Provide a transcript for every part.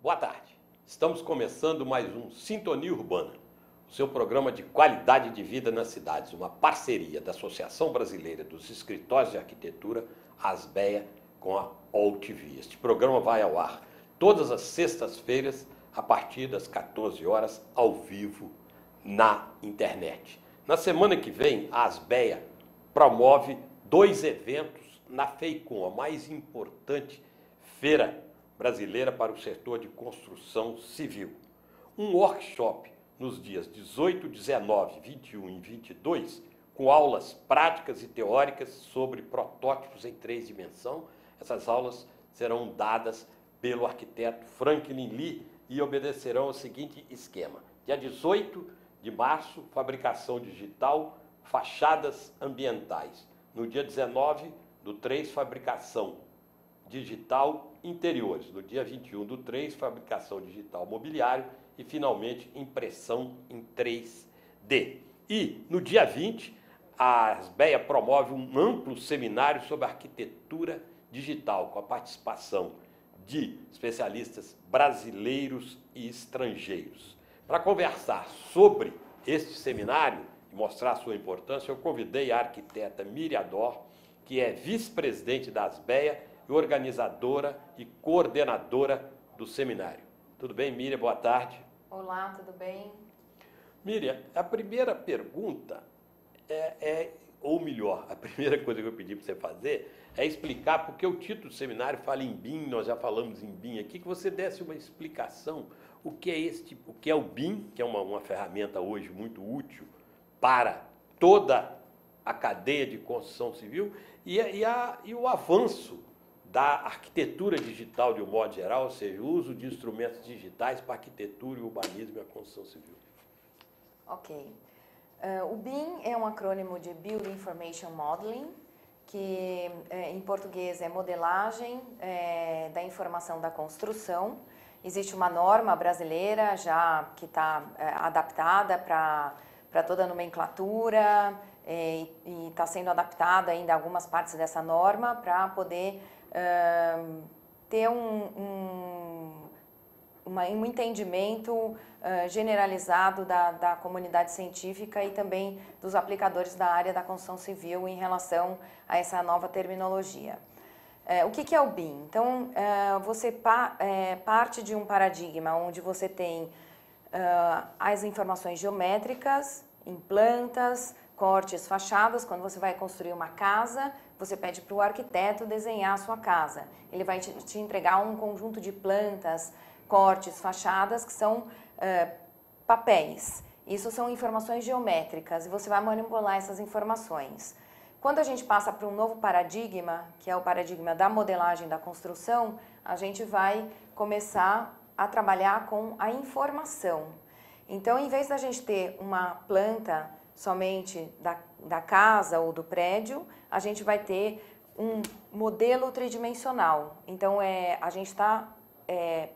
Boa tarde. Estamos começando mais um Sintonia Urbana, o seu programa de qualidade de vida nas cidades, uma parceria da Associação Brasileira dos Escritórios de Arquitetura, ASBEA, com a OLTV. Este programa vai ao ar todas as sextas-feiras, a partir das 14 horas, ao vivo, na internet. Na semana que vem, a ASBEA promove 2 eventos na FEICOM, a mais importante feira brasileira para o setor de construção civil. Um workshop nos dias 18, 19, 21 e 22, com aulas práticas e teóricas sobre protótipos em 3 dimensões. Essas aulas serão dadas pelo arquiteto Franklin Lee e obedecerão ao seguinte esquema. Dia 18 de março, fabricação digital, fachadas ambientais. No dia 19 do 3, fabricação digital interiores. No dia 21 do 3, fabricação digital mobiliário e, finalmente, impressão em 3D. E, no dia 20, a ASBEA promove um amplo seminário sobre arquitetura digital, com a participação de especialistas brasileiros e estrangeiros. Para conversar sobre este seminário e mostrar a sua importância, eu convidei a arquiteta Miriam Dor, que é vice-presidente da ASBEA e organizadora e coordenadora do seminário. Tudo bem, Miriam? Boa tarde. Olá, tudo bem? Miriam, a primeira pergunta ou melhor, a primeira coisa que eu pedi para você fazer é explicar, porque o título do seminário fala em BIM, nós já falamos em BIM aqui, que você desse uma explicação o que é o BIM, que é uma ferramenta hoje muito útil para toda a cadeia de construção civil, e o avanço da arquitetura digital de um modo geral, ou seja, o uso de instrumentos digitais para a arquitetura, o urbanismo e a construção civil. Ok. O BIM é um acrônimo de Building Information Modeling, que em português é modelagem da informação da construção. Existe uma norma brasileira já que está adaptada para toda a nomenclatura e está sendo adaptada ainda algumas partes dessa norma para poder ter um entendimento generalizado da comunidade científica e também dos aplicadores da área da construção civil em relação a essa nova terminologia. O que é o BIM? Então, você parte de um paradigma onde você tem as informações geométricas em plantas, cortes, fachadas. Quando você vai construir uma casa, você pede para o arquiteto desenhar a sua casa. Ele vai te entregar um conjunto de plantas, cortes, fachadas, que são papéis. Isso são informações geométricas e você vai manipular essas informações. Quando a gente passa para um novo paradigma, que é o paradigma da modelagem da construção, a gente vai começar a trabalhar com a informação. Então, em vez da gente ter uma planta somente da casa ou do prédio, a gente vai ter um modelo tridimensional. Então, a gente está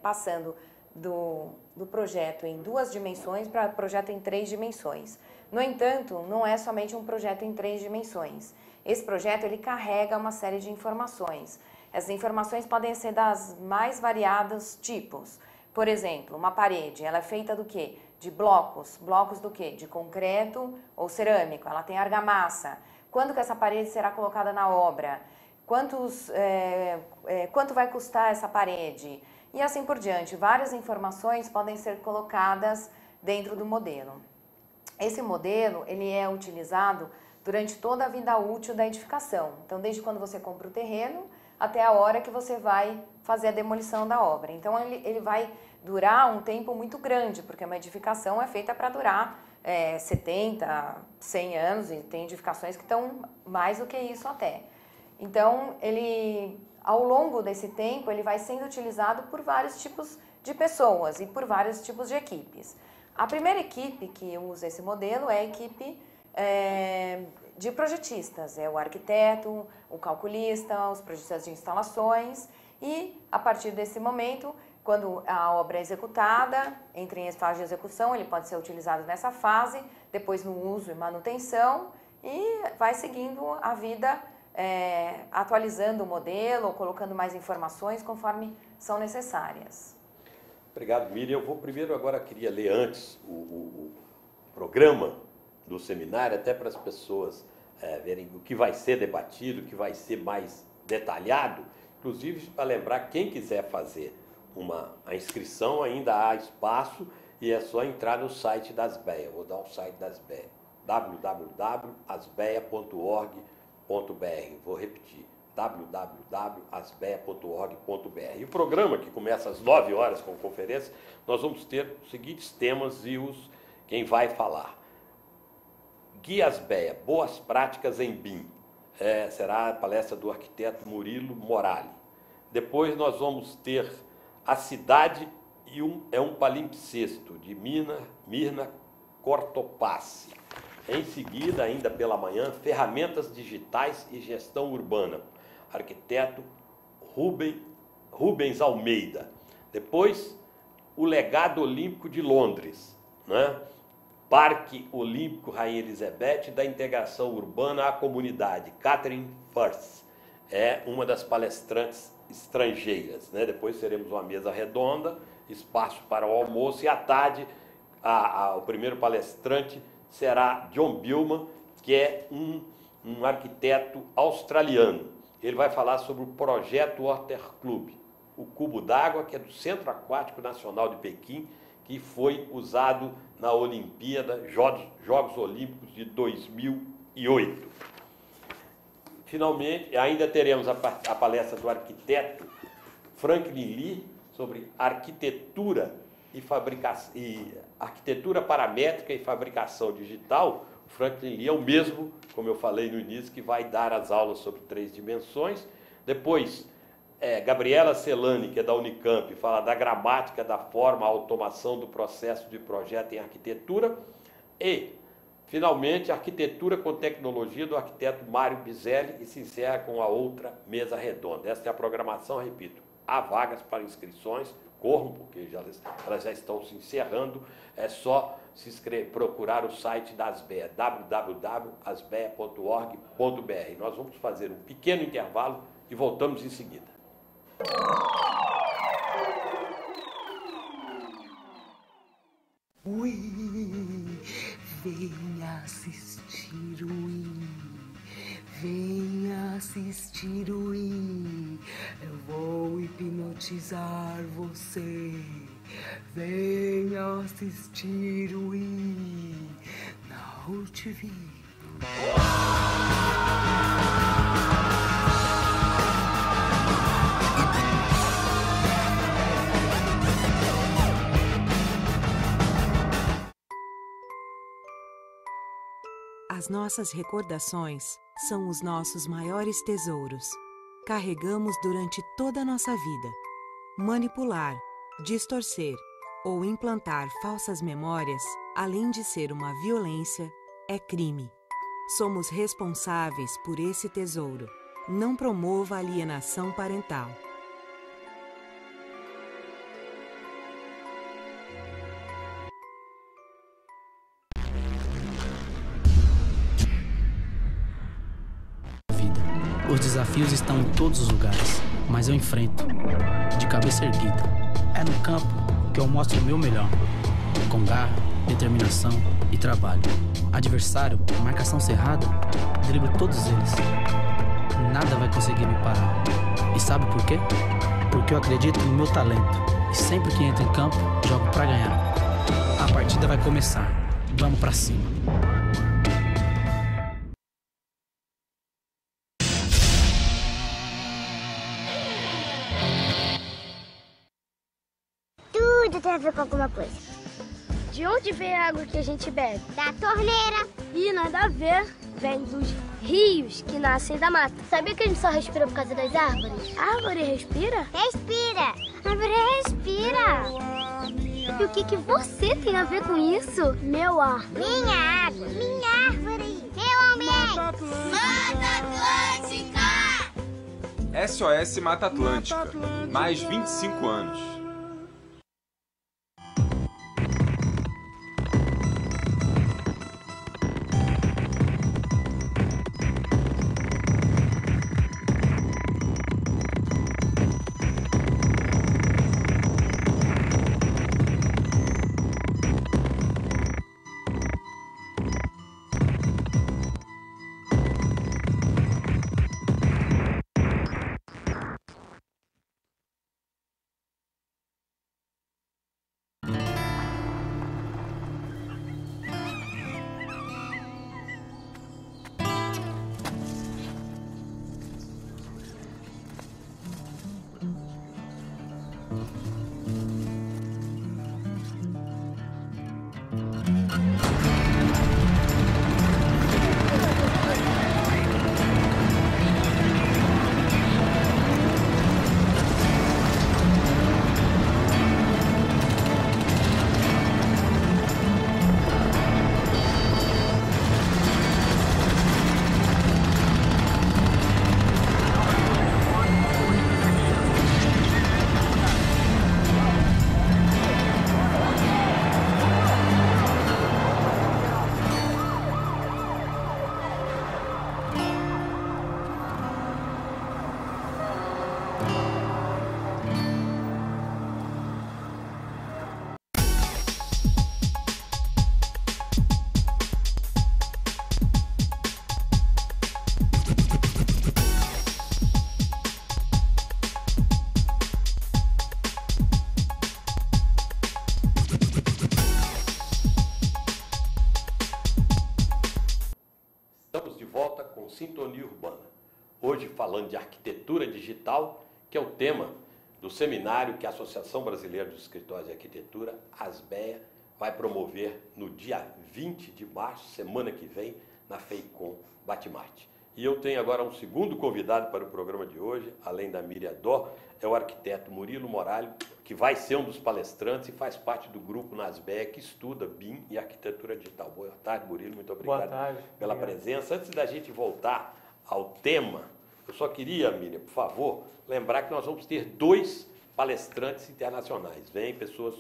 passando do projeto em 2 dimensões para projeto em 3 dimensões. No entanto, não é somente um projeto em 3 dimensões. Esse projeto ele carrega uma série de informações. Essas informações podem ser das mais variados tipos. Por exemplo, uma parede, ela é feita do quê? De blocos. Blocos do quê? De concreto ou cerâmico. Ela tem argamassa. Quando que essa parede será colocada na obra? Quanto vai custar essa parede? E assim por diante. Várias informações podem ser colocadas dentro do modelo. Esse modelo ele é utilizado durante toda a vida útil da edificação. Então, desde quando você compra o terreno até a hora que você vai fazer a demolição da obra. Então, ele vai durar um tempo muito grande, porque uma edificação é feita para durar 70, 100 anos, e tem edificações que estão mais do que isso até. Então, ao longo desse tempo, ele vai sendo utilizado por vários tipos de pessoas e por vários tipos de equipes. A primeira equipe que usa esse modelo é a equipe de projetistas, é o arquiteto, o calculista, os projetistas de instalações e, a partir desse momento, quando a obra é executada, entra em estágio de execução, ele pode ser utilizado nessa fase, depois no uso e manutenção e vai seguindo a vida atualizando o modelo ou colocando mais informações conforme são necessárias. Obrigado, Miriam. Eu vou primeiro agora, queria ler antes o programa do seminário, até para as pessoas verem o que vai ser debatido, o que vai ser mais detalhado, inclusive para lembrar, quem quiser fazer a inscrição, ainda há espaço e é só entrar no site da Asbeia. Vou dar o site da Asbeia, www.asbeia.org.br. Vou repetir, www.asbeia.org.br. E o programa, que começa às 9 horas com conferência, nós vamos ter os seguintes temas e quem vai falar. Guia Asbeia, boas práticas em BIM. Será a palestra do arquiteto Murilo Morali. Depois nós vamos ter a cidade e um palimpsesto de Mirna Cortopassi. Em seguida, ainda pela manhã, ferramentas digitais e gestão urbana. Arquiteto Rubens Almeida. Depois, o legado olímpico de Londres, né? Parque Olímpico Rainha Elizabeth, da integração urbana à comunidade. Catherine Firth é uma das palestrantes estrangeiras, né? Depois teremos uma mesa redonda, espaço para o almoço, e à tarde o primeiro palestrante será John Billman, que é um arquiteto australiano. Ele vai falar sobre o projeto Water Club, o cubo d'água, que é do Centro Aquático Nacional de Pequim, que foi usado na Olimpíada, Jogos Olímpicos de 2008. Finalmente, ainda teremos a palestra do arquiteto Franklin Lee sobre arquitetura arquitetura paramétrica e fabricação digital. O Franklin Lee é o mesmo, como eu falei no início, que vai dar as aulas sobre 3 dimensões. Depois, Gabriela Celani, que é da Unicamp, fala da gramática, da forma, a automação do processo de projeto em arquitetura. E, finalmente, arquitetura com tecnologia, do arquiteto Mário Bizelli, e se encerra com a outra mesa redonda. Esta é a programação, repito. Há vagas para inscrições, corram, porque elas já estão se encerrando. É só se inscrever, procurar o site da Asbeia, www.asbeia.org.br. Nós vamos fazer um pequeno intervalo e voltamos em seguida. Ui, venha assistir venha assistir eu vou hipnotizar você. Venha assistir na UTV. As nossas recordações são os nossos maiores tesouros. Carregamos durante toda a nossa vida. Manipular, distorcer ou implantar falsas memórias, além de ser uma violência, é crime. Somos responsáveis por esse tesouro. Não promova alienação parental. Os desafios estão em todos os lugares, mas eu enfrento, de cabeça erguida. É no campo que eu mostro o meu melhor, com garra, determinação e trabalho. Adversário, marcação cerrada, driblo todos eles. Nada vai conseguir me parar. E sabe por quê? Porque eu acredito no meu talento. E sempre que entro em campo, jogo pra ganhar. A partida vai começar. Vamos pra cima. Tudo tem a ver com alguma coisa. De onde vem a água que a gente bebe? Da torneira. Ih, nada a ver. Vem dos rios que nascem da mata. Sabia que a gente só respira por causa das árvores? A árvore respira? Respira. A árvore respira. E o que você tem a ver com isso? Meu ar. Minha água. Minha árvore. Meu ambiente. Mata Atlântica! SOS Mata Atlântica. Mais 25 anos. Sintonia Urbana. Hoje falando de arquitetura digital, que é o tema do seminário que a Associação Brasileira dos Escritórios de Arquitetura, ASBEA, vai promover no dia 20 de março, semana que vem, na FEICOM Batmarte. E eu tenho agora um segundo convidado para o programa de hoje, além da Miriam Dó, é o arquiteto Murilo Moralho, que vai ser um dos palestrantes e faz parte do grupo na ASBEA que estuda BIM e arquitetura digital. Boa tarde, Murilo, muito obrigado pela presença. Antes da gente voltar ao tema, eu só queria, Miriam, por favor, lembrar que nós vamos ter 2 palestrantes internacionais. Vêm pessoas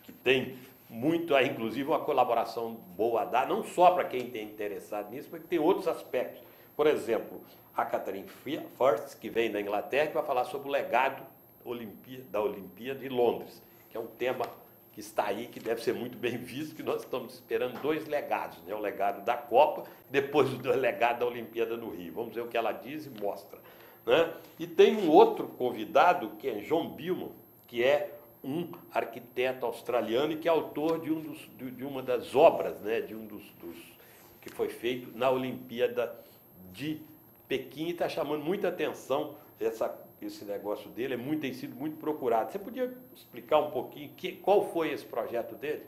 que têm muito, inclusive uma colaboração boa a dar, não só para quem tem interessado nisso, mas que tem outros aspectos. Por exemplo, a Catherine First, que vem da Inglaterra, que vai falar sobre o legado da Olimpíada de Londres, que é um tema que está aí, que deve ser muito bem visto, que nós estamos esperando 2 legados, né? O legado da Copa, depois o legado da Olimpíada no Rio. Vamos ver o que ela diz e mostra, né? E tem um outro convidado, que é John Billman, que é um arquiteto australiano e que é autor de uma das obras, né? De um dos que foi feito na Olimpíada de Pequim, e está chamando muita atenção esse negócio dele, tem sido muito procurado. Você podia explicar um pouquinho qual foi esse projeto dele?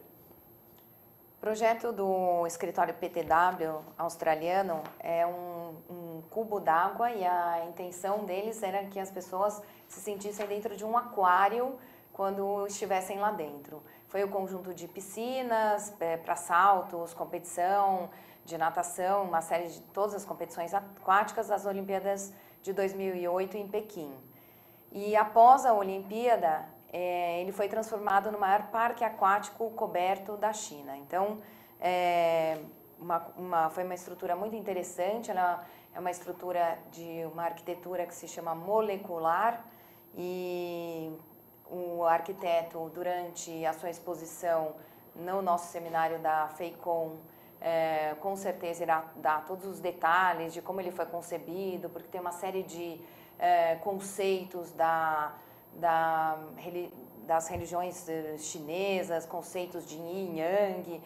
O projeto do escritório PTW australiano é um cubo d'água, e a intenção deles era que as pessoas se sentissem dentro de um aquário quando estivessem lá dentro. Foi o conjunto de piscinas para saltos, competição de natação, uma série de todas as competições aquáticas das Olimpíadas de 2008 em Pequim. E após a Olimpíada, ele foi transformado no maior parque aquático coberto da China. Então, foi uma estrutura muito interessante. Ela é uma estrutura de uma arquitetura que se chama molecular, e o arquiteto, durante a sua exposição no nosso seminário da FEICOM, com certeza irá dar todos os detalhes de como ele foi concebido, porque tem uma série de conceitos das religiões chinesas, conceitos de yin e yang,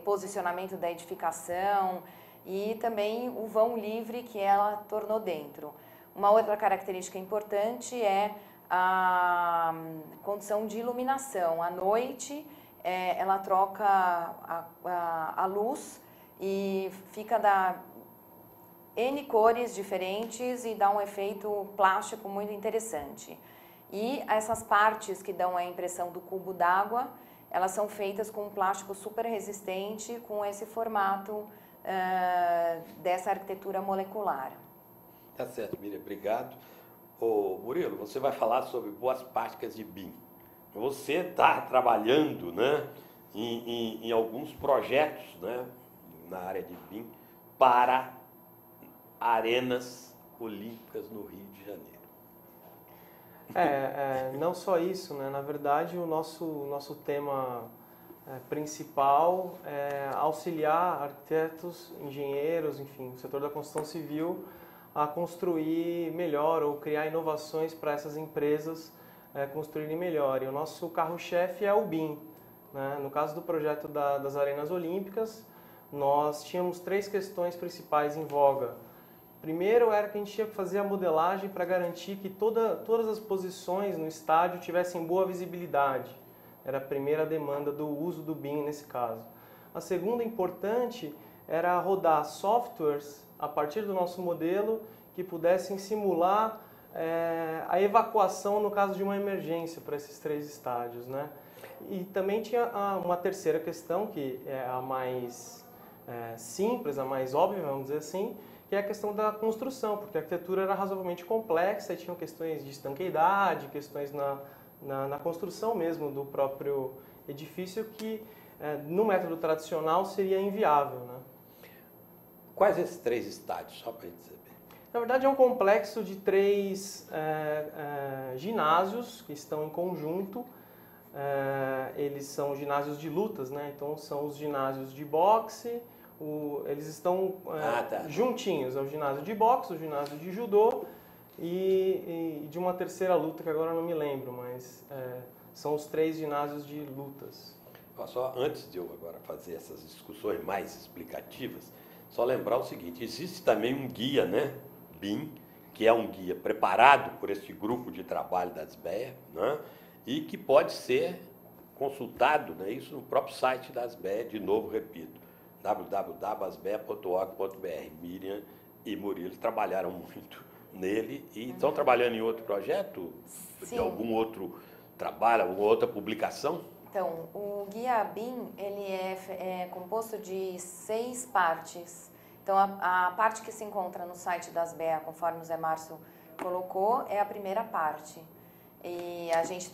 posicionamento da edificação, e também o vão livre que ela tornou dentro. Uma outra característica importante é a condição de iluminação. À noite, ela troca a luz e fica N cores diferentes e dá um efeito plástico muito interessante. E essas partes que dão a impressão do cubo d'água, elas são feitas com um plástico super resistente, com esse formato dessa arquitetura molecular. Tá certo, Miriam, obrigado. Ô, Murilo, você vai falar sobre boas práticas de BIM. Você está trabalhando, né, em alguns projetos, né, na área de BIM para arenas olímpicas no Rio de Janeiro. Não só isso, né? Na verdade, o nosso tema principal é auxiliar arquitetos, engenheiros, enfim, o setor da construção civil a construir melhor ou criar inovações para essas empresas construírem melhor. E o nosso carro-chefe é o BIM, né? No caso do projeto das Arenas Olímpicas, nós tínhamos 3 questões principais em voga. Primeiro era que a gente tinha que fazer a modelagem para garantir que todas as posições no estádio tivessem boa visibilidade. Era a primeira demanda do uso do BIM nesse caso. A segunda importante era rodar softwares a partir do nosso modelo que pudessem simular a evacuação no caso de uma emergência para esses 3 estádios, né? E também tinha uma terceira questão, que é a mais simples, a mais óbvia, vamos dizer assim, que é a questão da construção, porque a arquitetura era razoavelmente complexa e tinham questões de estanqueidade, questões na construção mesmo do próprio edifício que no método tradicional seria inviável, né? Quais esses 3 estádios, só para a gente saber? Na verdade é um complexo de 3 ginásios que estão em conjunto. Eles são ginásios de lutas, né? Então são os ginásios de boxe, eles estão juntinhos, é o ginásio de boxe, o ginásio de judô e de uma terceira luta que agora eu não me lembro, mas são os 3 ginásios de lutas. Só antes de eu agora fazer essas discussões mais explicativas, só lembrar o seguinte: existe também um guia, né, BIM, que é um guia preparado por esse grupo de trabalho da ASBEA, né? E que pode ser consultado, né, isso no próprio site da ASBEA, de novo, repito, www.asbea.org.br. Miriam e Murilo trabalharam muito nele e estão trabalhando em outro projeto? Sim. De algum outro trabalho, alguma outra publicação? Então, o Guia BIM, ele é composto de 6 partes. Então, a parte que se encontra no site da ASBEA, conforme o Zé Márcio colocou, é a primeira parte. E a gente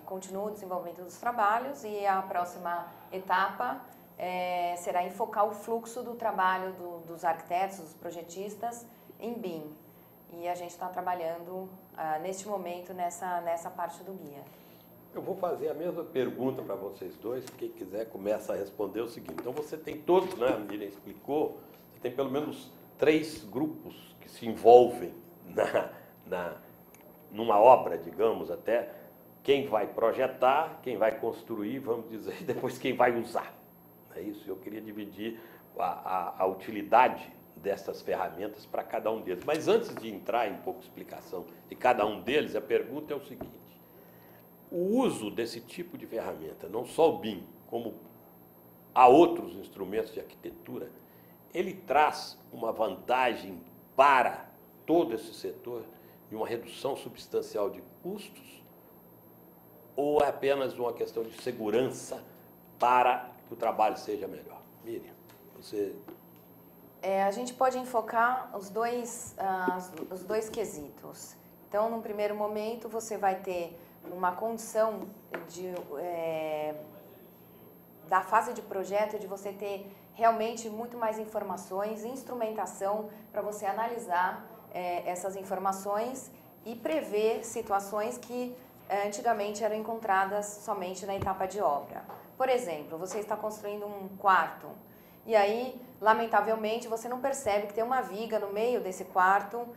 continua o desenvolvimento dos trabalhos e a próxima etapa será enfocar o fluxo do trabalho dos arquitetos, dos projetistas em BIM. E a gente está trabalhando neste momento nessa parte do guia. Eu vou fazer a mesma pergunta para vocês dois, quem quiser começa a responder o seguinte. Então você tem todos, né, a Miriam explicou, você tem pelo menos 3 grupos que se envolvem numa obra, digamos, até quem vai projetar, quem vai construir, vamos dizer, e depois quem vai usar. É isso, eu queria dividir a utilidade dessas ferramentas para cada um deles. Mas antes de entrar em pouca explicação de cada um deles, a pergunta é o seguinte: o uso desse tipo de ferramenta, não só o BIM, como há outros instrumentos de arquitetura, ele traz uma vantagem para todo esse setor de uma redução substancial de custos, ou é apenas uma questão de segurança para que o trabalho seja melhor? Miriam, você... A gente pode enfocar os dois quesitos. Então, num primeiro momento, você vai ter uma condição da fase de projeto, de você ter realmente muito mais informações, instrumentação para você analisar essas informações e prever situações que antigamente eram encontradas somente na etapa de obra. Por exemplo, você está construindo um quarto e aí, lamentavelmente, você não percebe que tem uma viga no meio desse quarto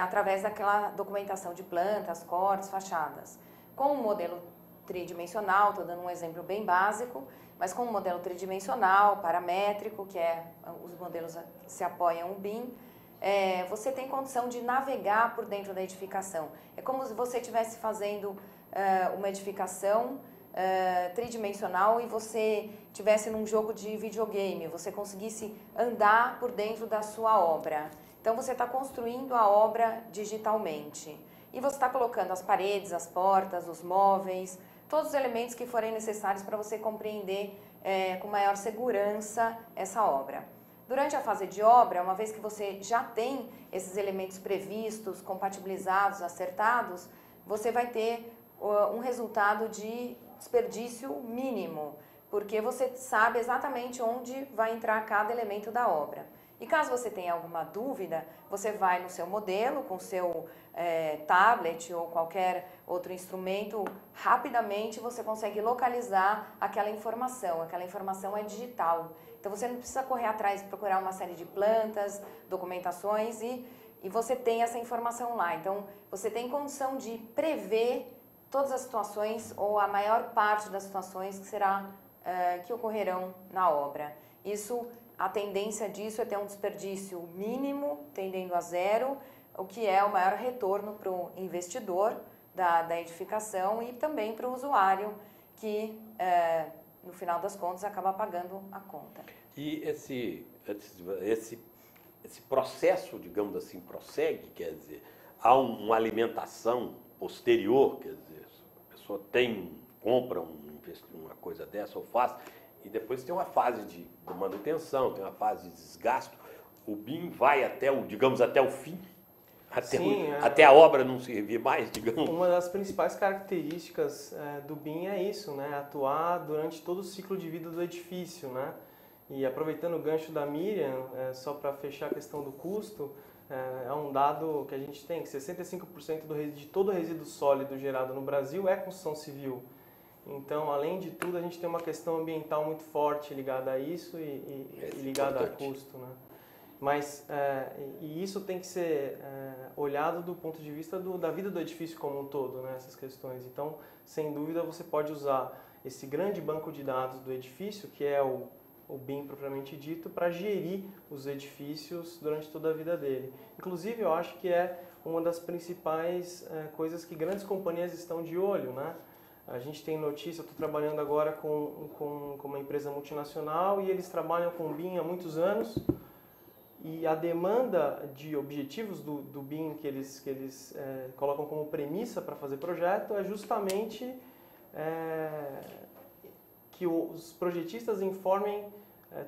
através daquela documentação de plantas, cortes, fachadas. Com um modelo tridimensional, estou dando um exemplo bem básico, mas com um modelo tridimensional, paramétrico, que os modelos que se apoiam o BIM, você tem condição de navegar por dentro da edificação. É como se você estivesse fazendo uma edificação tridimensional e você estivesse num jogo de videogame, você conseguisse andar por dentro da sua obra. Então, você está construindo a obra digitalmente. E você está colocando as paredes, as portas, os móveis, todos os elementos que forem necessários para você compreender com maior segurança essa obra. Durante a fase de obra, uma vez que você já tem esses elementos previstos, compatibilizados, acertados, você vai ter um resultado de desperdício mínimo, porque você sabe exatamente onde vai entrar cada elemento da obra. E caso você tenha alguma dúvida, você vai no seu modelo, com o seu tablet ou qualquer outro instrumento, rapidamente você consegue localizar aquela informação é digital. Então você não precisa correr atrás e procurar uma série de plantas, documentações e você tem essa informação lá. Então você tem condição de prever todas as situações ou a maior parte das situações que ocorrerão na obra. A tendência disso é ter um desperdício mínimo, tendendo a zero, o que é o maior retorno para o investidor da edificação e também para o usuário que, no final das contas, acaba pagando a conta. E esse processo, digamos assim, prossegue, quer dizer, há uma alimentação posterior, quer dizer, a pessoa compra uma coisa dessa ou faz, e depois tem uma fase de manutenção, tem uma fase de desgaste. O BIM vai até o fim, até a obra não servir mais, digamos. Uma das principais características do BIM é isso, né? Atuar durante todo o ciclo de vida do edifício, né? E aproveitando o gancho da Miriam, só para fechar a questão do custo, é um dado que a gente tem, que 65% de todo o resíduo sólido gerado no Brasil é construção civil. Então, além de tudo, a gente tem uma questão ambiental muito forte ligada a isso e ligada a custo, né? Mas isso tem que ser olhado do ponto de vista da vida do edifício como um todo, né? Essas questões. Então, sem dúvida, você pode usar esse grande banco de dados do edifício, que é o o BIM propriamente dito, para gerir os edifícios durante toda a vida dele. Inclusive, eu acho que é uma das principais coisas que grandes companhias estão de olho, né? A gente tem notícia, eu estou trabalhando agora com uma empresa multinacional e eles trabalham com BIM há muitos anos e a demanda de objetivos do BIM que eles colocam como premissa para fazer projeto é justamente que os projetistas informem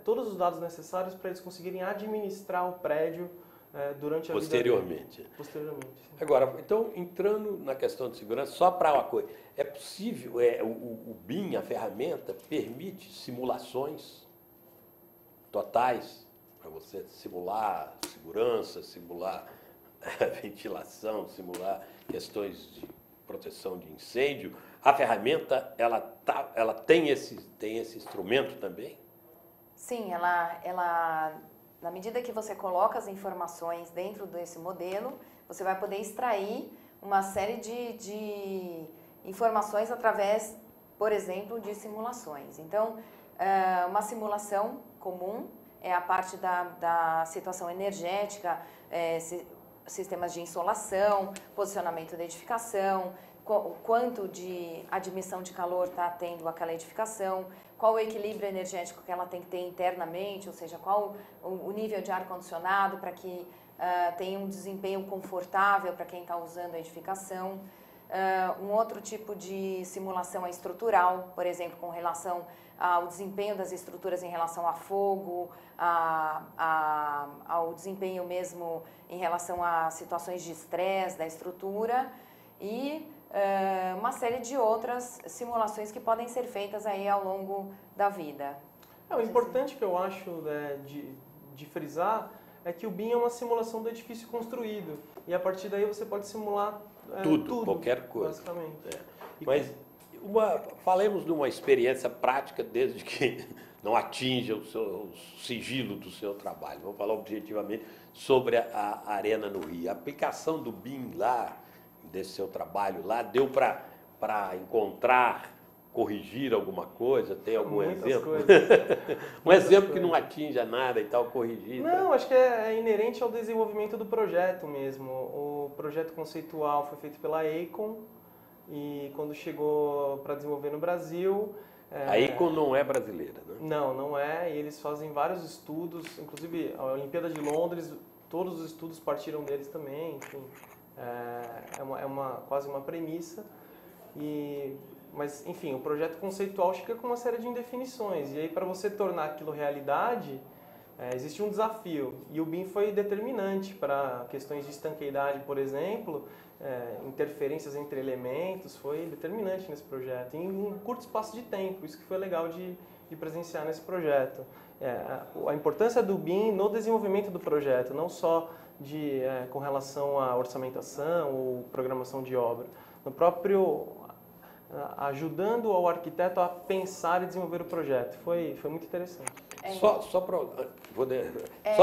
todos os dados necessários para eles conseguirem administrar o prédio durante a posteriormente. vida. Posteriormente. Agora, então, entrando na questão de segurança, só para uma coisa, é possível, o BIM, a ferramenta, permite simulações totais para você simular segurança, simular ventilação, simular questões de proteção de incêndio. A ferramenta, ela tem esse instrumento também? Sim, ela, na medida que você coloca as informações dentro desse modelo, você vai poder extrair uma série de informações através, por exemplo, de simulações. Então, uma simulação comum é a parte da situação energética, sistemas de insolação, posicionamento da edificação, quanto de admissão de calor está tendo aquela edificação, qual o equilíbrio energético que ela tem que ter internamente, ou seja, qual o nível de ar-condicionado para que tenha um desempenho confortável para quem está usando a edificação. Um outro tipo de simulação é estrutural, por exemplo, com relação ao desempenho das estruturas em relação a fogo, ao desempenho mesmo em relação a situações de estresse da estrutura e uma série de outras simulações que podem ser feitas aí ao longo da vida. O importante que eu acho de frisar é que o BIM é uma simulação do edifício construído e a partir daí você pode simular tudo, qualquer coisa. Basicamente. Mas falemos de uma experiência prática desde que não atinja o sigilo do seu trabalho. Vamos falar objetivamente sobre a Arena no Rio. A aplicação do BIM lá, desse seu trabalho lá, deu para encontrar, corrigir alguma coisa? Tem algum Muitas exemplo? Um exemplo que não atinja nada e tal, corrigir? Não, acho que é inerente ao desenvolvimento do projeto mesmo. O projeto conceitual foi feito pela Eikon e quando chegou para desenvolver no Brasil... A Eikon não é brasileira, né? Não é. E eles fazem vários estudos, inclusive a Olimpíada de Londres, todos os estudos partiram deles também, enfim. Quase uma premissa, mas enfim, o projeto conceitual chega com uma série de indefinições, e aí para você tornar aquilo realidade, existe um desafio, e o BIM foi determinante para questões de estanqueidade, por exemplo, interferências entre elementos, foi determinante nesse projeto, em um curto espaço de tempo, isso que foi legal de presenciar nesse projeto. A importância do BIM no desenvolvimento do projeto, não só com relação à orçamentação ou programação de obra, no próprio ajudando ao arquiteto a pensar e desenvolver o projeto. Foi muito interessante. Só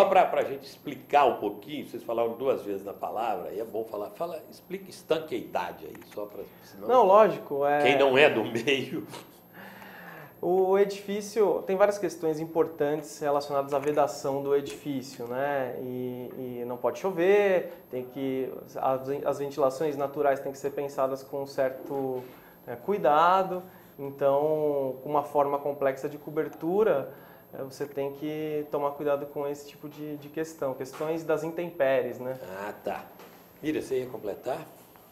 para a gente explicar um pouquinho, vocês falaram 2 vezes na palavra, e é bom falar, explica estanqueidade aí, só para... Não, lógico. Quem não é do meio... O edifício tem várias questões importantes relacionadas à vedação do edifício, né? E não pode chover, as ventilações naturais têm que ser pensadas com um certo cuidado. Então, com uma forma complexa de cobertura, você tem que tomar cuidado com esse tipo de questão, questões das intempéries, né? Ah, tá. Mira, você ia completar?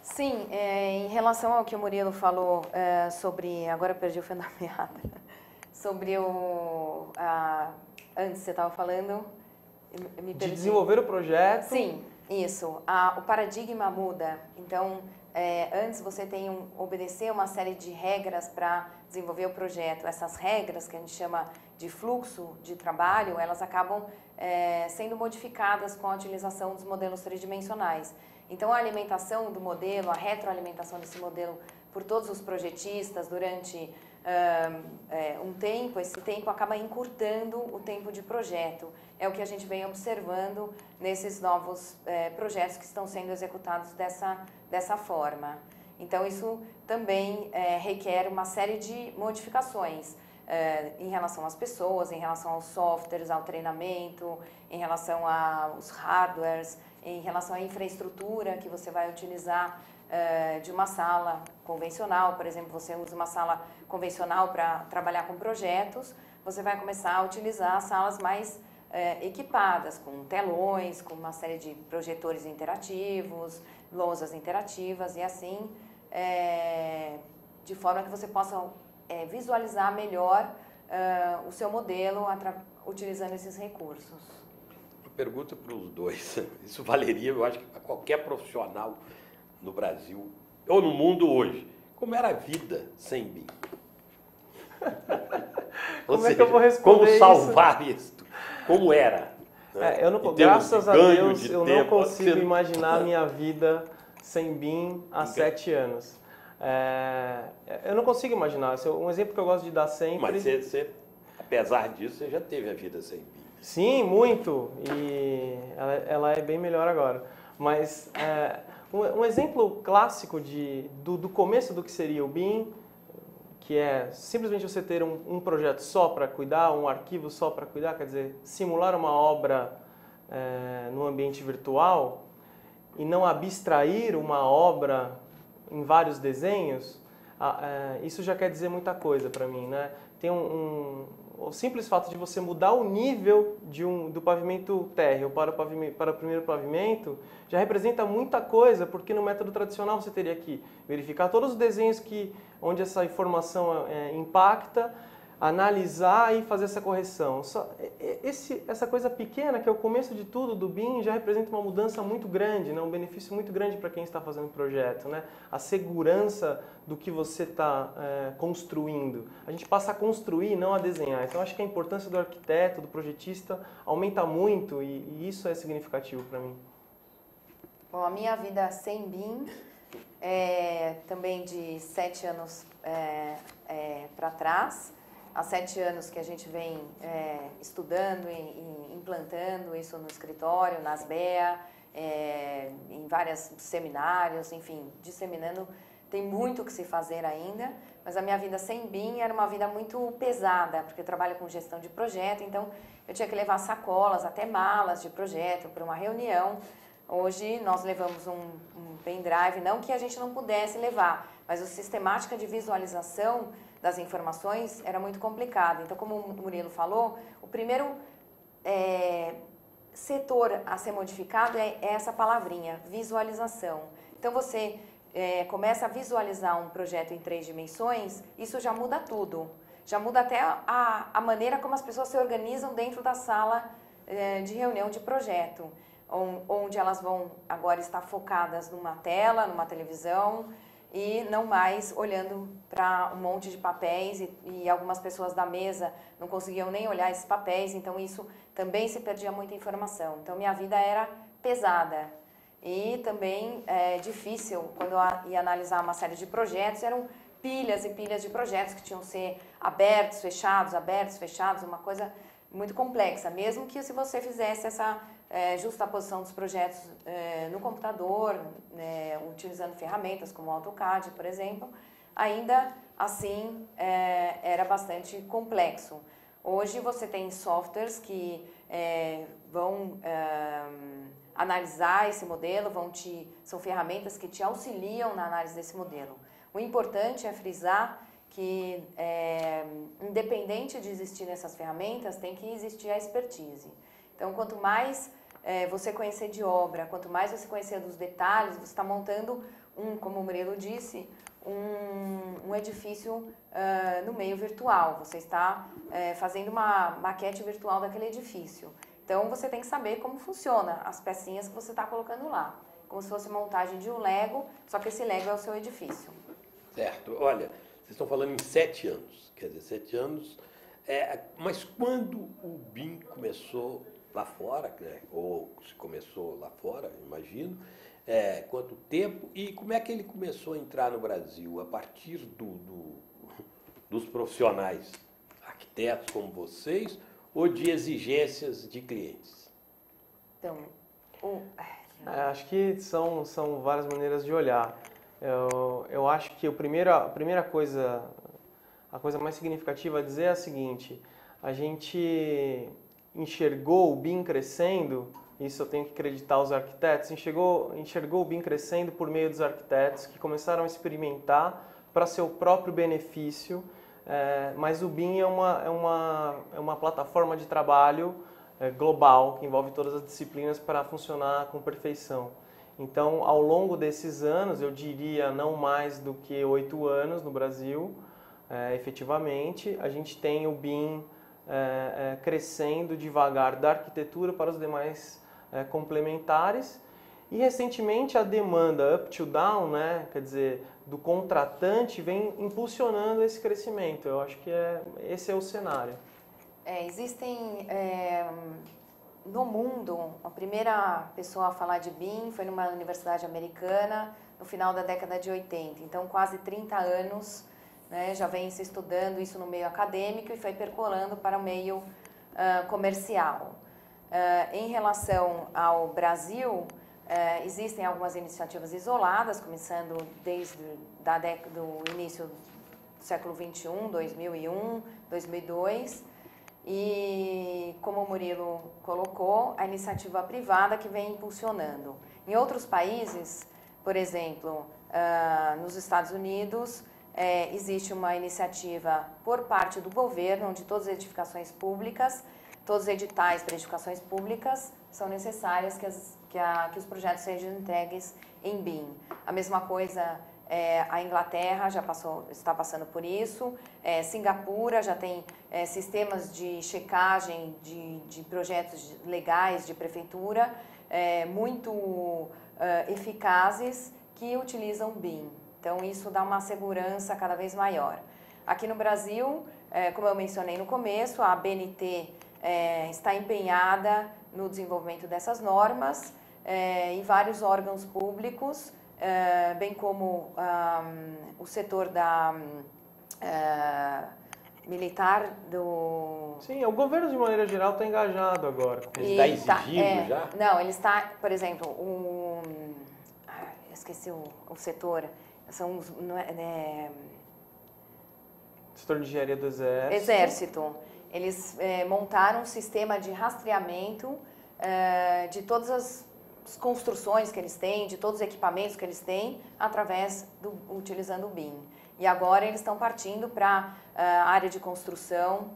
Sim, em relação ao que o Murilo falou sobre... Agora eu perdi o fio da meada. Sobre antes você estava falando... Me perdi. De desenvolver o projeto. Sim, isso. O paradigma muda. Então, antes você tem obedecer uma série de regras para desenvolver o projeto. Essas regras, que a gente chama de fluxo de trabalho, elas acabam sendo modificadas com a utilização dos modelos tridimensionais. Então, a alimentação do modelo, a retroalimentação desse modelo por todos os projetistas durante um tempo, esse tempo acaba encurtando o tempo de projeto. É o que a gente vem observando nesses novos projetos que estão sendo executados dessa forma. Então, isso também requer uma série de modificações. em relação às pessoas, em relação aos softwares, ao treinamento, em relação aos hardwares, em relação à infraestrutura que você vai utilizar de uma sala convencional. Por exemplo, você usa uma sala convencional para trabalhar com projetos, você vai começar a utilizar salas mais equipadas, com telões, com uma série de projetores interativos, lousas interativas e assim, de forma que você possa visualizar melhor o seu modelo utilizando esses recursos. Uma pergunta para os dois. Isso valeria, eu acho, que para qualquer profissional no Brasil ou no mundo hoje. Como era a vida sem BIM? Como é que eu vou responder como salvar isso? Como era? Né? Graças a Deus, eu não consigo imaginar a minha vida sem BIM há 7 anos. Eu não consigo imaginar. Um exemplo que eu gosto de dar sempre... Mas você, apesar disso, você já teve a vida sem BIM. Sim, muito. E ela é bem melhor agora. Mas um exemplo clássico do começo do que seria o BIM, que é simplesmente você ter um projeto só para cuidar, um arquivo só para cuidar, quer dizer, simular uma obra no ambiente virtual e não abstrair uma obra em vários desenhos, isso já quer dizer muita coisa para mim, né? Tem o simples fato de você mudar o nível do pavimento térreo para o primeiro pavimento já representa muita coisa, porque no método tradicional você teria que verificar todos os desenhos onde essa informação impacta, analisar e fazer essa correção. Essa coisa pequena, que é o começo de tudo do BIM, já representa uma mudança muito grande, né? Um benefício muito grande para quem está fazendo o projeto, né? A segurança do que você está construindo. A gente passa a construir, não a desenhar. Então, acho que a importância do arquiteto, do projetista, aumenta muito e isso é significativo para mim. Bom, a minha vida sem BIM também de 7 anos para trás. Há 7 anos que a gente vem estudando e implantando isso no escritório, nas BEA, em vários seminários, enfim, disseminando. Tem muito o que se fazer ainda, mas a minha vida sem BIM era uma vida muito pesada, porque eu trabalho com gestão de projeto, então eu tinha que levar sacolas, até malas de projeto para uma reunião. Hoje nós levamos um pendrive, não que a gente não pudesse levar, mas a sistemática de visualização das informações era muito complicado. Então, como o Murilo falou, o primeiro setor a ser modificado é essa palavrinha, visualização. Então, você começa a visualizar um projeto em 3 dimensões, isso já muda tudo. Já muda até a maneira como as pessoas se organizam dentro da sala de reunião de projeto, onde elas vão agora estar focadas numa tela, numa televisão, e não mais olhando para um monte de papéis e algumas pessoas da mesa não conseguiam nem olhar esses papéis, então isso também se perdia muita informação. Então minha vida era pesada e também difícil. Quando eu ia analisar uma série de projetos, eram pilhas e pilhas de projetos que tinham que ser abertos, fechados, uma coisa muito complexa, mesmo que se você fizesse essa justaposição dos projetos no computador, utilizando ferramentas como o AutoCAD, por exemplo, ainda assim era bastante complexo. Hoje você tem softwares que vão analisar esse modelo, são ferramentas que te auxiliam na análise desse modelo. O importante é frisar que, independente de existirem essas ferramentas, tem que existir a expertise. Então, quanto mais você conhecer de obra, quanto mais você conhecer dos detalhes, você está montando, como o Murilo disse, um edifício no meio virtual. Você está fazendo uma maquete virtual daquele edifício. Então, você tem que saber como funciona as pecinhas que você está colocando lá. Como se fosse montagem de um Lego, só que esse Lego é o seu edifício. Certo. Olha, vocês estão falando em 7 anos. Quer dizer, 7 anos. Mas quando o BIM começou lá fora, né? Ou se começou lá fora, imagino, quanto tempo e como é que ele começou a entrar no Brasil? A partir dos profissionais, arquitetos como vocês, ou de exigências de clientes? Então, acho que são várias maneiras de olhar. Eu acho que a primeira coisa a coisa mais significativa a dizer é a seguinte: a gente enxergou o BIM crescendo, isso eu tenho que acreditar aos arquitetos, enxergou o BIM crescendo por meio dos arquitetos que começaram a experimentar para seu próprio benefício, mas o BIM é uma plataforma de trabalho global que envolve todas as disciplinas para funcionar com perfeição. Então, ao longo desses anos, eu diria não mais do que 8 anos no Brasil, efetivamente, a gente tem o BIM crescendo devagar da arquitetura para os demais complementares. E recentemente a demanda up to down, né, quer dizer, do contratante, vem impulsionando esse crescimento. Eu acho que esse é o cenário. Existem no mundo, a primeira pessoa a falar de BIM foi numa universidade americana no final da década de 80. Então, quase 30 anos, né, já vem se estudando isso no meio acadêmico e foi percolando para o meio comercial. Em relação ao Brasil, existem algumas iniciativas isoladas, começando desde do início do século XXI, 2001, 2002, e, como o Murilo colocou, a iniciativa privada que vem impulsionando. Em outros países, por exemplo, nos Estados Unidos, existe uma iniciativa por parte do governo, onde todas as edificações públicas, todos os editais para edificações públicas são necessárias que os projetos sejam entregues em BIM. A mesma coisa, a Inglaterra está passando por isso, Singapura já tem sistemas de checagem de projetos legais de prefeitura muito eficazes que utilizam BIM. Então, isso dá uma segurança cada vez maior. Aqui no Brasil, como eu mencionei no começo, a ABNT está empenhada no desenvolvimento dessas normas e vários órgãos públicos, bem como o setor militar do... Sim, o governo de maneira geral está engajado agora. Ele está exigindo já? Não, ele está, por exemplo, esqueci o setor, são os... Setor de engenharia do Exército. Exército. Eles montaram um sistema de rastreamento de todas as construções que eles têm, de todos os equipamentos que eles têm, utilizando o BIM. E agora eles estão partindo para a área de construção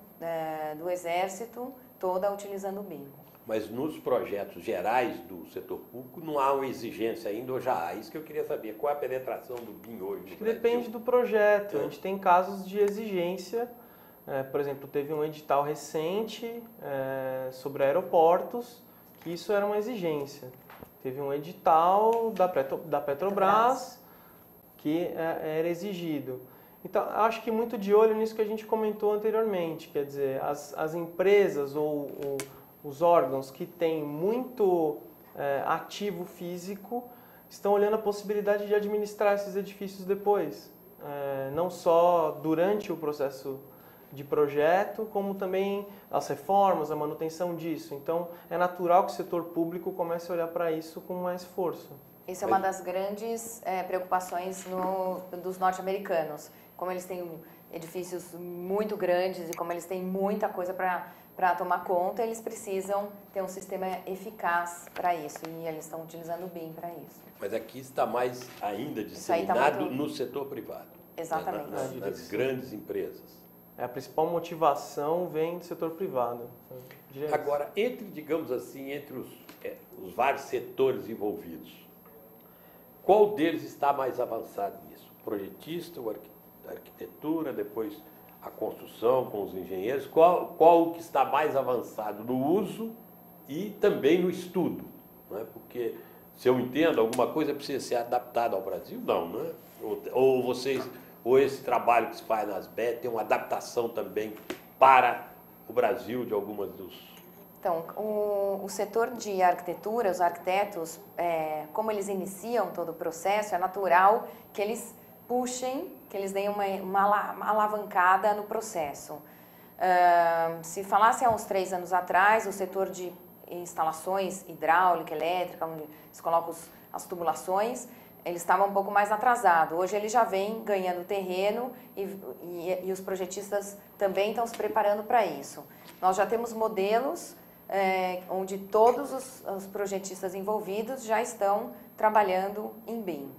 do Exército, toda utilizando o BIM. Mas nos projetos gerais do setor público não há uma exigência ainda ou já há? Isso que eu queria saber. Qual é a penetração do BIM hoje? Depende do projeto. A gente tem casos de exigência. Por exemplo, teve um edital recente sobre aeroportos, que isso era uma exigência. Teve um edital da Petrobras que era exigido. Então, acho que muito de olho nisso que a gente comentou anteriormente. Quer dizer, as empresas ou os órgãos que têm muito ativo físico estão olhando a possibilidade de administrar esses edifícios depois. Não só durante o processo de projeto, como também as reformas, a manutenção disso. Então, é natural que o setor público comece a olhar para isso com mais força. Isso é uma das grandes preocupações dos norte-americanos. Como eles têm edifícios muito grandes e como eles têm muita coisa para tomar conta, eles precisam ter um sistema eficaz para isso. E eles estão utilizando o BIM para isso. Mas aqui está mais ainda disseminado no setor privado. Exatamente. Nas grandes empresas. A principal motivação vem do setor privado. Agora, digamos assim, entre os vários setores envolvidos, qual deles está mais avançado nisso? O projetista, a arquitetura, depois a construção com os engenheiros? Qual que está mais avançado no uso e também no estudo? Não é? Porque, se eu entendo, alguma coisa precisa ser adaptada ao Brasil? Não, não é? Ou esse trabalho que se faz nas BE tem uma adaptação também para o Brasil de algumas dos... Então, o setor de arquitetura, os arquitetos, como eles iniciam todo o processo, é natural que eles puxem, que eles deem uma alavancada no processo. Se falasse há uns 3 anos atrás, o setor de instalações hidráulica, elétrica, onde se colocam as tubulações, eles estavam um pouco mais atrasados. Hoje ele já vem ganhando terreno e os projetistas também estão se preparando para isso. Nós já temos modelos onde todos os projetistas envolvidos já estão trabalhando em BIM.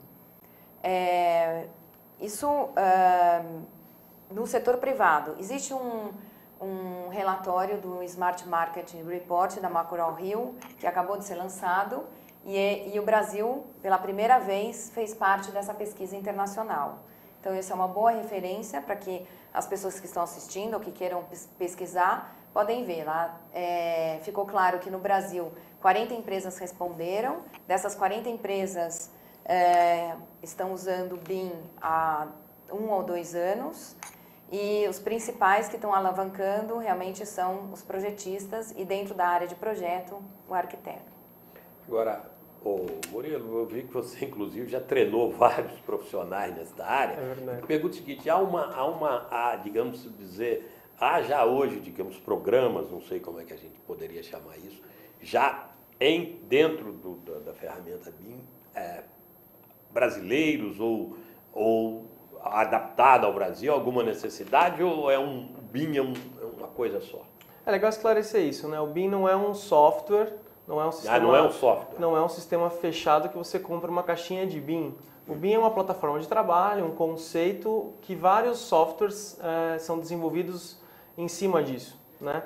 No setor privado, existe um relatório do Smart Market Report da Macro Rio, que acabou de ser lançado, e o Brasil, pela primeira vez, fez parte dessa pesquisa internacional. Então, isso é uma boa referência para que as pessoas que estão assistindo ou que queiram pesquisar, podem ver lá. Ficou claro que no Brasil, 40 empresas responderam. Dessas 40 empresas, estão usando o BIM há 1 ou 2 anos. E os principais que estão alavancando realmente são os projetistas e dentro da área de projeto, o arquiteto. Agora, Murilo, eu vi que você, inclusive, já treinou vários profissionais nessa área. É verdade. Eu pergunto o seguinte, digamos dizer, há já hoje, digamos, programas, não sei como é que a gente poderia chamar isso, já dentro da ferramenta BIM, brasileiros ou adaptado ao Brasil, alguma necessidade, ou o BIM é uma coisa só? É legal esclarecer isso, né? O BIM não é um software, não é um sistema, não é um software. Não é um sistema fechado que você compra uma caixinha de BIM. O BIM é uma plataforma de trabalho, um conceito que vários softwares são desenvolvidos em cima disso, né?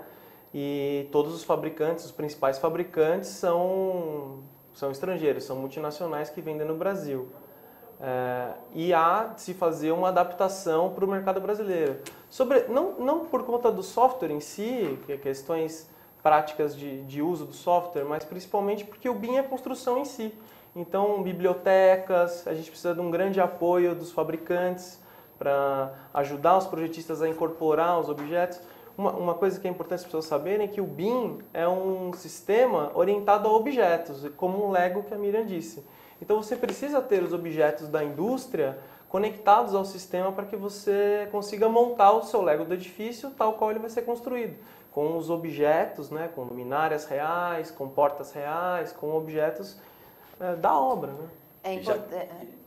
E todos os fabricantes, os principais fabricantes são estrangeiros, são multinacionais que vendem no Brasil. E há de se fazer uma adaptação para o mercado brasileiro. Não por conta do software em si, que é questões práticas de uso do software, mas principalmente porque o BIM é construção em si. Então, bibliotecas, a gente precisa de um grande apoio dos fabricantes para ajudar os projetistas a incorporar os objetos. Uma coisa que é importante as pessoas saberem é que o BIM é um sistema orientado a objetos, como o Lego que a Miriam disse. Então você precisa ter os objetos da indústria conectados ao sistema para que você consiga montar o seu Lego do edifício tal qual ele vai ser construído. Com os objetos, né, com luminárias reais, com portas reais, com objetos da obra. Né?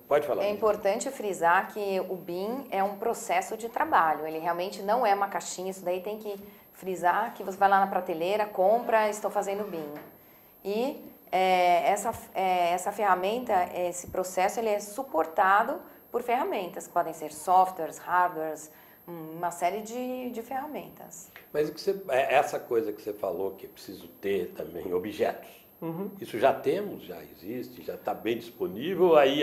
Pode falar. É importante frisar que o BIM é um processo de trabalho. Ele realmente não é uma caixinha. Isso daí tem que frisar que você vai lá na prateleira, compra, estou fazendo BIM. E essa ferramenta, esse processo, ele é suportado por ferramentas, que podem ser softwares, hardwares, uma série de ferramentas. Mas essa coisa que você falou, que é preciso ter também objetos, isso já temos, já existe, já está bem disponível, aí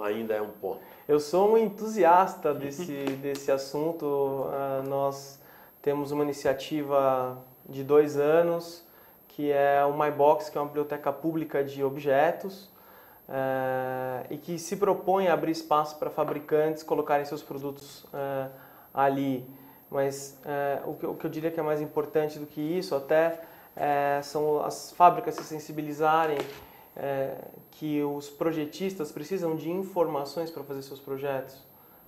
ainda é um ponto? Eu sou um entusiasta desse assunto. Nós temos uma iniciativa de 2 anos, que é o MyBox, que é uma biblioteca pública de objetos, e que se propõe a abrir espaço para fabricantes colocarem seus produtos ali. Mas o que eu diria que é mais importante do que isso até são as fábricas se sensibilizarem que os projetistas precisam de informações para fazer seus projetos,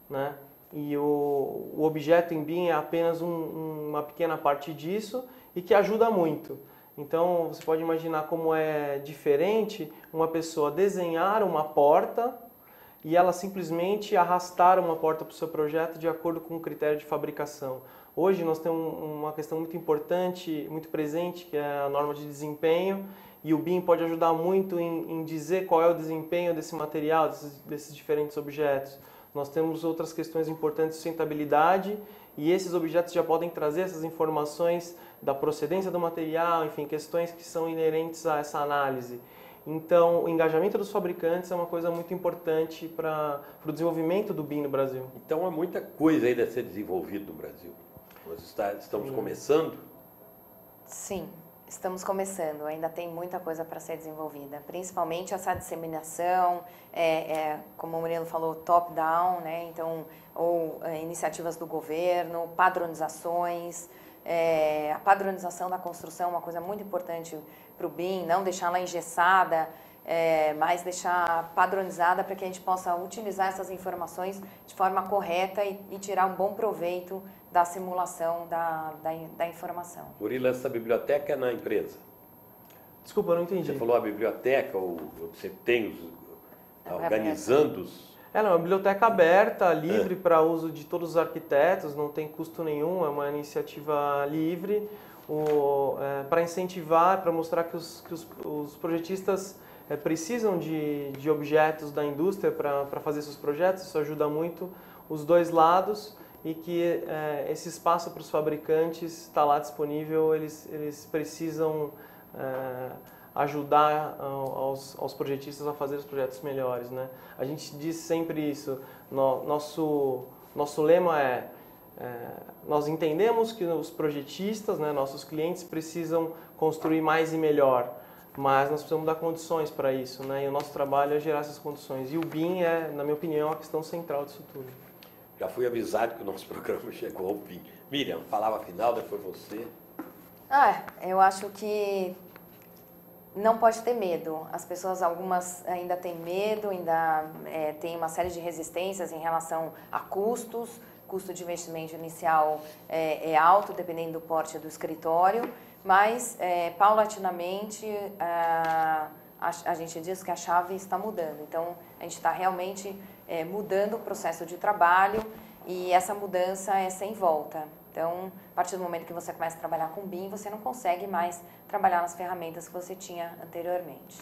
né? E o objeto em BIM é apenas uma pequena parte disso e que ajuda muito. Então, você pode imaginar como é diferente uma pessoa desenhar uma porta e ela simplesmente arrastar uma porta para o seu projeto de acordo com o critério de fabricação. Hoje nós temos uma questão muito importante, muito presente, que é a norma de desempenho, e o BIM pode ajudar muito em dizer qual é o desempenho desse material, desses diferentes objetos. Nós temos outras questões importantes de sustentabilidade, e esses objetos já podem trazer essas informações da procedência do material, enfim, questões que são inerentes a essa análise. Então, o engajamento dos fabricantes é uma coisa muito importante para o desenvolvimento do BIM no Brasil. Então, há muita coisa ainda a ser desenvolvida no Brasil. Nós estamos começando? Sim, estamos começando. Ainda tem muita coisa para ser desenvolvida. Principalmente essa disseminação, como o Murilo falou, top-down, né? Então, iniciativas do governo, padronizações. A padronização da construção é uma coisa muito importante para o BIM, não deixá-la engessada, mas deixar padronizada para que a gente possa utilizar essas informações de forma correta e tirar um bom proveito da simulação da informação. Murilo, essa biblioteca é na empresa? Desculpa, eu não entendi. Você falou a biblioteca, ou você tem organizando-os. Ela é uma biblioteca aberta, livre para uso de todos os arquitetos, não tem custo nenhum, é uma iniciativa livre para incentivar, para mostrar que os projetistas precisam de objetos da indústria para fazer seus projetos. Isso ajuda muito os dois lados e que esse espaço para os fabricantes está lá disponível, eles precisam ajudar aos projetistas a fazer os projetos melhores, né? A gente diz sempre isso, nosso lema nós entendemos que os projetistas, né, nossos clientes, precisam construir mais e melhor, mas nós precisamos dar condições para isso, né? E o nosso trabalho é gerar essas condições. E o BIM na minha opinião, a questão central disso tudo. Já fui avisado que o nosso programa chegou ao fim. Miriam, palavra final, depois você. Eu acho que não pode ter medo. As pessoas, algumas ainda têm medo, ainda tem uma série de resistências em relação a custos. Custo de investimento inicial é alto, dependendo do porte do escritório, mas paulatinamente a gente diz que a chave está mudando. Então, a gente está realmente mudando o processo de trabalho e essa mudança é sem volta. Então, a partir do momento que você começa a trabalhar com BIM, você não consegue mais trabalhar nas ferramentas que você tinha anteriormente.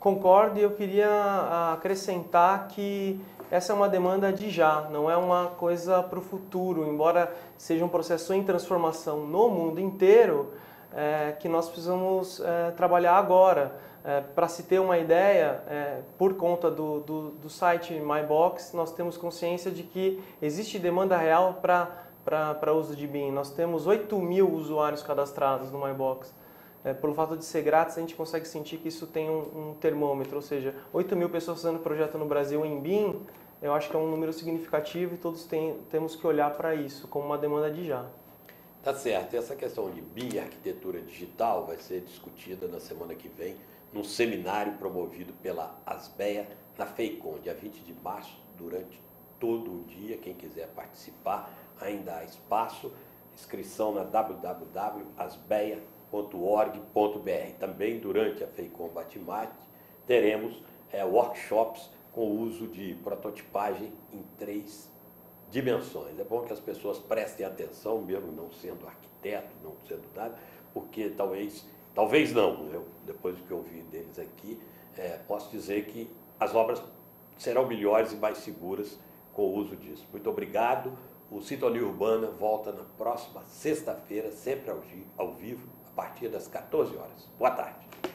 Concordo, e eu queria acrescentar que essa é uma demanda de já, não é uma coisa para o futuro, embora seja um processo em transformação no mundo inteiro, que nós precisamos trabalhar agora. Para se ter uma ideia, por conta do site MyBox, nós temos consciência de que existe demanda real para uso de BIM. Nós temos 8.000 usuários cadastrados no MyBox. Pelo fato de ser grátis, a gente consegue sentir que isso tem um termômetro, ou seja, 8.000 pessoas fazendo projeto no Brasil em BIM, eu acho que é um número significativo e todos temos que olhar para isso como uma demanda de já. Tá certo. Essa questão de BIM e arquitetura digital vai ser discutida na semana que vem num seminário promovido pela Asbeia na FEICOM, dia 20 de março, durante todo o dia. Quem quiser participar, ainda há espaço. Inscrição na www.asbeia.org.br. Também durante a FEICOM Batimate teremos workshops com o uso de prototipagem em 3 dimensões. É bom que as pessoas prestem atenção, mesmo não sendo arquiteto, não sendo nada, porque talvez não, depois do que eu ouvi deles aqui, posso dizer que as obras serão melhores e mais seguras com o uso disso. Muito obrigado. O Sintonia Urbana volta na próxima sexta-feira, sempre ao vivo, a partir das 14 horas. Boa tarde.